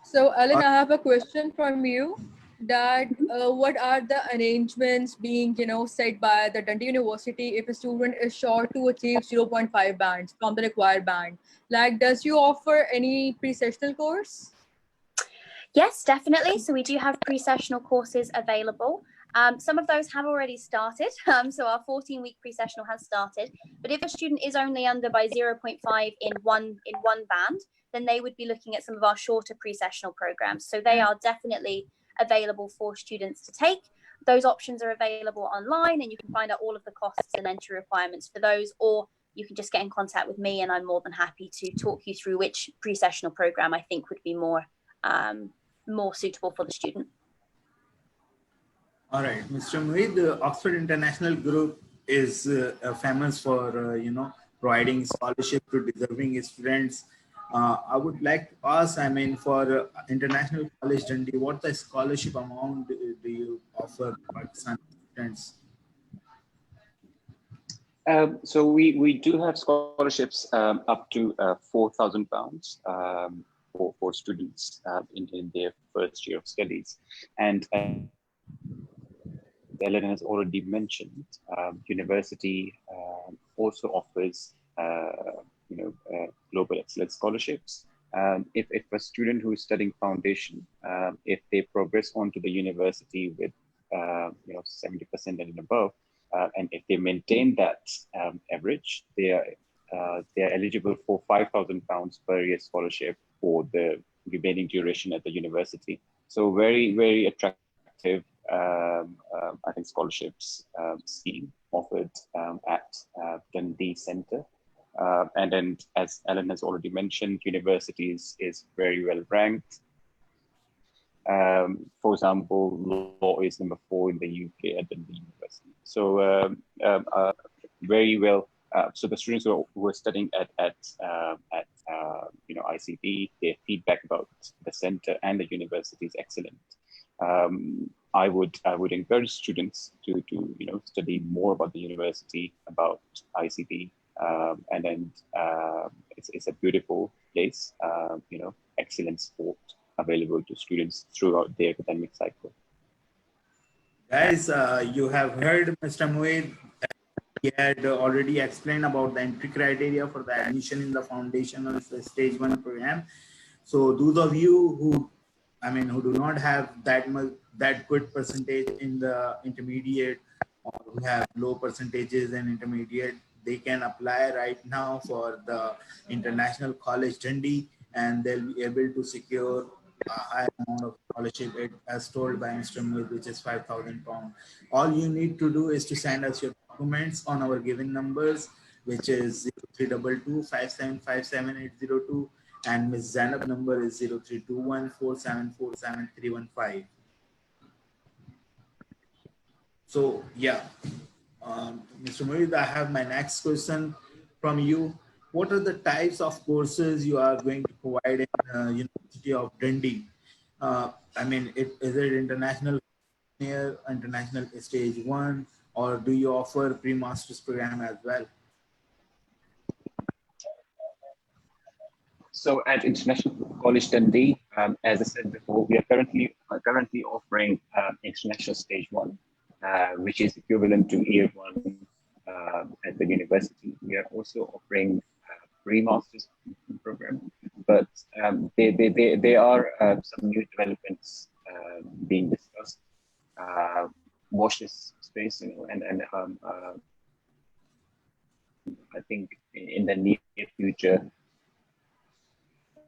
So, Ellen, I have a question from you. That what are the arrangements being, set by the Dundee University if a student is short to achieve 0.5 bands from the required band? Like, does you offer any pre-sessional course? Yes, definitely. So we do have pre-sessional courses available. Some of those have already started. So our 14-week pre-sessional has started. But if a student is only under by 0.5 in one band, then they would be looking at some of our shorter pre-sessional programs. So they are definitely available for students to take. Those options are available online, and you can find out all of the costs and entry requirements for those, or you can just get in contact with me, and I'm more than happy to talk you through which pre-sessional program I think would be more suitable for the student. All right, Mr. Muid, the Oxford International Group is famous for providing scholarship to deserving students. I would like to ask, for International College Dundee, what the scholarship amount do you offer Pakistan students? So we do have scholarships up to £4,000 for students in their first year of studies. And Ellen has already mentioned, university also offers global excellence scholarships. If a student who is studying foundation, if they progress on to the university with 70% and above, and if they maintain that average, they are eligible for £5,000 per year scholarship for the remaining duration at the university. So very, very attractive, I think, scholarships scheme offered at Dundee Centre. And then, as Ellen has already mentioned, universities is very well ranked. For example, law is number 4 in the UK at Dundee University. So very well. So the students who are studying at ICT, their feedback about the centre and the university is excellent. I would encourage students to study more about the university, about ICT, and then it's a beautiful place. Excellent support available to students throughout their academic cycle. Guys, you have heard Mr. Muid. He had already explained about the entry criteria for the admission in the foundational stage 1 program. So those of you who do not have that good percentage in the intermediate, or who have low percentages in intermediate, they can apply right now for the International College Dundee, and they'll be able to secure a high amount of scholarship, as told by Mr. Muid, which is £5,000. All you need to do is to send us your documents on our given numbers, which is 0322 5757802, and Ms. Zainab number is 0321 4747 So yeah, Mr. Muid, I have my next question from you. What are the types of courses you are going to provide in University of Dundee? Is it international stage 1, or do you offer pre-master's program as well? So at International College Dundee, as I said before, we are currently offering International Stage 1, which is equivalent to Year 1 at the university. We are also offering pre-master's program, but there are some new developments being discussed. Watch this space, and I think in the near future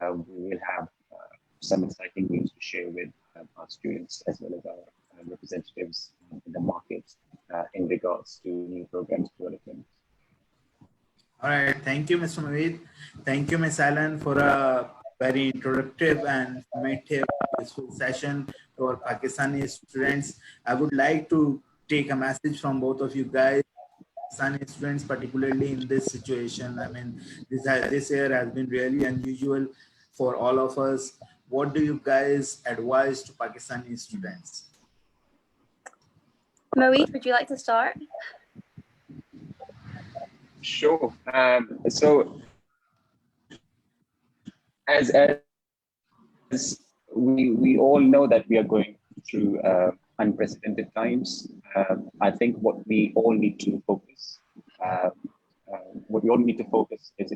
we will have some exciting news to share with our students as well as our representatives in the market in regards to new programs development. All right, thank you, Mr. Mohit. Thank you, Ms. Allen, for a very introductive and informative useful session to our Pakistani students. I would like to take a message from both of you guys, Pakistani students, particularly in this situation. I mean, this year has been really unusual for all of us. What do you guys advise to Pakistani students? Mohit, would you like to start? Sure. So as we all know that we are going through unprecedented times, I think what we all need to focus is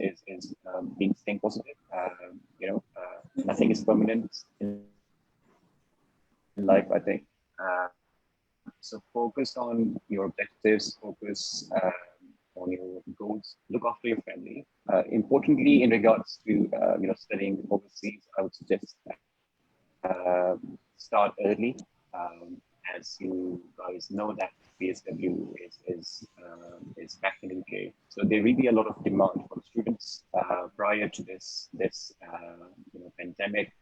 being staying positive. Nothing is permanent in life, I think. So focus on your objectives, focus on your goals, look after your family. Importantly, in regards to studying overseas, I would suggest start early. As you guys know that PSW is back in the UK, so there will be a lot of demand from students prior to this pandemic.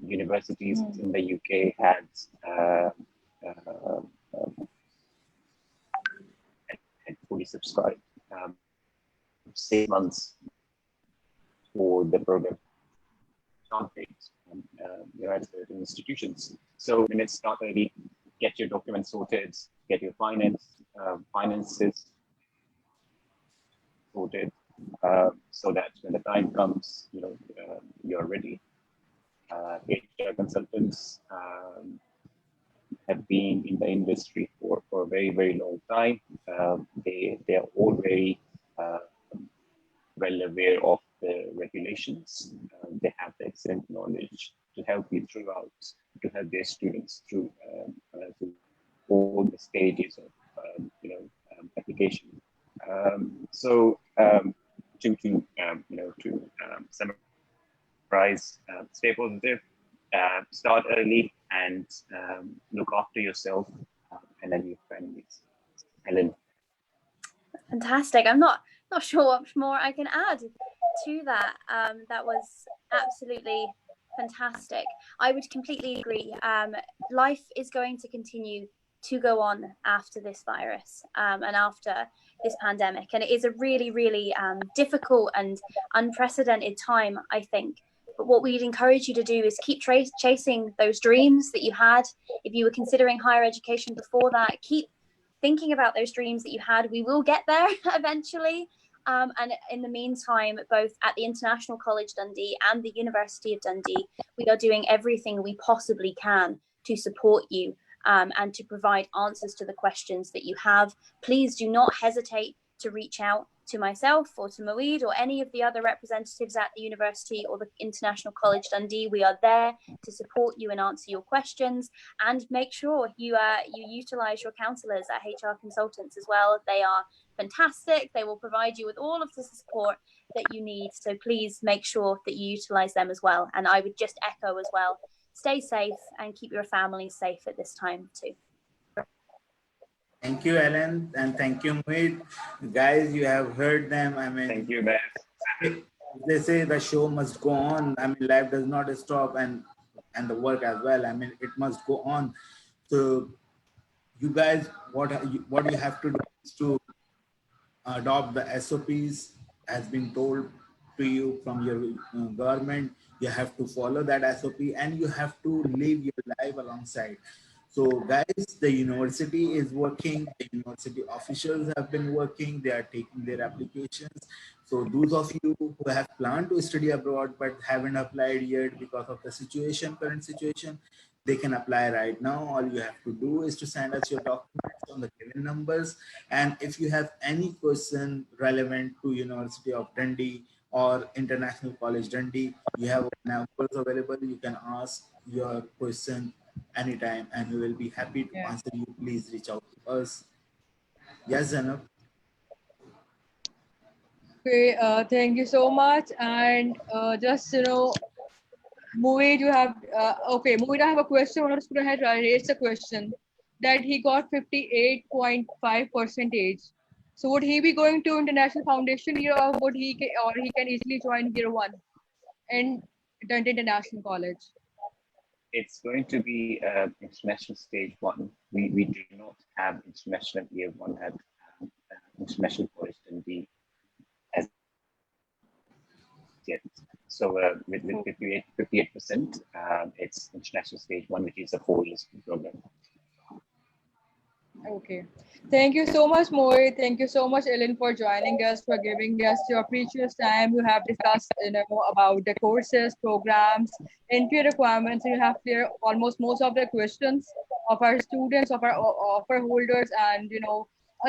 Universities in the UK had fully subscribed 6 months for the program start dates at certain institutions. So when it start early, get your documents sorted, get your finances sorted, so that when the time comes, you're ready. HR consultants have been in the industry for a very, very long time. They are all very well aware of the regulations. They have the excellent knowledge to help you throughout, to help their students through all the stages of application. So to summarize, stay positive, start early, and look after yourself and then your families. Helen. Fantastic. I'm not sure what more I can add to that. That was absolutely fantastic. I would completely agree. Life is going to continue to go on after this virus and after this pandemic. And it is a really, really difficult and unprecedented time, I think. But what we'd encourage you to do is keep chasing those dreams that you had. If you were considering higher education before that, keep thinking about those dreams that you had. We will get there eventually. And in the meantime, both at the International College Dundee and the University of Dundee, we are doing everything we possibly can to support you and to provide answers to the questions that you have. Please do not hesitate to reach out to myself or to Moeed or any of the other representatives at the university or the International College Dundee. We are there to support you and answer your questions, and make sure you utilize your counsellors at HR Consultants as well. They are fantastic. They will provide you with all of the support that you need. So please make sure that you utilize them as well. And I would just echo as well, stay safe and keep your family safe at this time too. Thank you, Ellen, and thank you, Mohit. Guys, you have heard them. I mean, thank you, man. They say the show must go on. I mean, life does not stop, and the work as well. I mean, it must go on. So, you guys, what you have to do is to adopt the SOPs as been told to you from your government. You have to follow that SOP, and you have to live your life alongside. So guys, the university is working, the university officials have been working, they are taking their applications. So those of you who have planned to study abroad but haven't applied yet because of the situation, current situation, they can apply right now. All you have to do is to send us your documents on the given numbers. And if you have any question relevant to University of Dundee or International College Dundee, you have numbers available. You can ask your question anytime and we will be happy to answer you. Please reach out to us. Yes, Zainab. Okay, thank you so much. And just, Mohit, you have, okay, Mohit, I have a question. One of the student had raised a question that he got 58.5 percentage. So would he be going to International Foundation year, or would he, or he can easily join year one in Dundee International College? It's going to be international stage 1. We do not have international year 1 at International College Dundee as yet. So with 58%, it's international stage 1, which is a 4-year program. Okay. Thank you so much, Mohit. Thank you so much, Ellen, for joining us, for giving us your precious time. You have discussed, about the courses, programs, entry requirements, and you have cleared almost most of the questions of our students, of our offer holders, and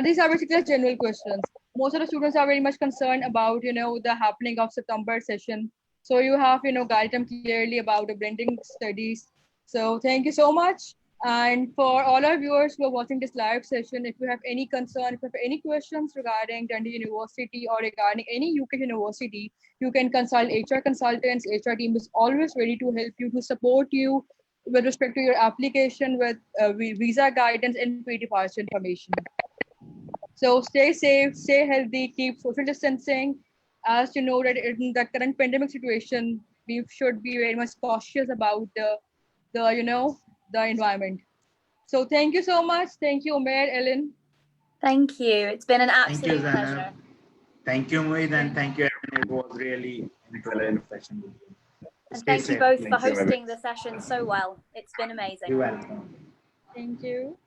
these are basically general questions. Most of the students are very much concerned about, the happening of September session. So you have, guided them clearly about the blending studies. So thank you so much. And for all our viewers who are watching this live session, if you have any concern, if you have any questions regarding Dundee University or regarding any UK university, you can consult HR consultants. HR team is always ready to help you, to support you with respect to your application, with visa guidance and pre-departure information. So stay safe, stay healthy, keep social distancing. As you know that in the current pandemic situation, we should be very much cautious about the environment. So thank you so much. Thank you, Umair, Ellen. Thank you. It's been an absolute Thank you, pleasure. Thank you, Mohit, and thank you, everyone. It was really an session with you. And Stay thank you safe. both for hosting the session so well. It's been amazing. You're welcome. Thank you.